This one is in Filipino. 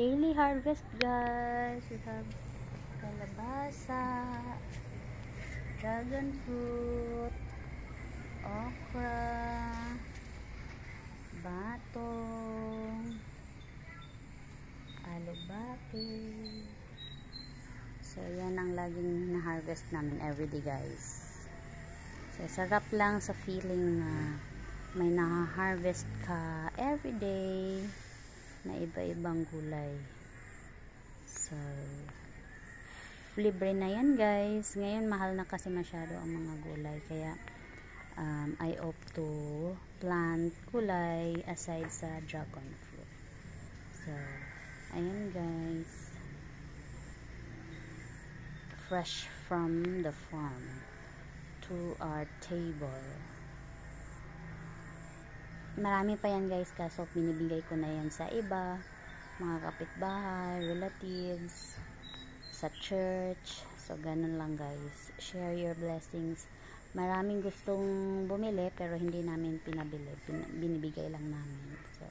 daily harvest, guys. We have kalabasa, dragon fruit, okra, batong, alubaki. So yan ang laging na-harvest namin everyday, guys. So sarap lang sa feeling na may na-harvest ka everyday na iba-ibang gulay. So libre na yan, guys. Ngayon mahal na kasi masyado ang mga gulay, kaya I opt to plant gulay aside sa dragon fruit. So ayan, guys, fresh from the farm to our table. Marami pa yan, guys, kaso binibigay ko na yan sa iba, mga kapitbahay, relatives, sa church. So ganun lang, guys, share your blessings. Maraming gustong bumili pero hindi namin pinabili, binibigay lang namin. So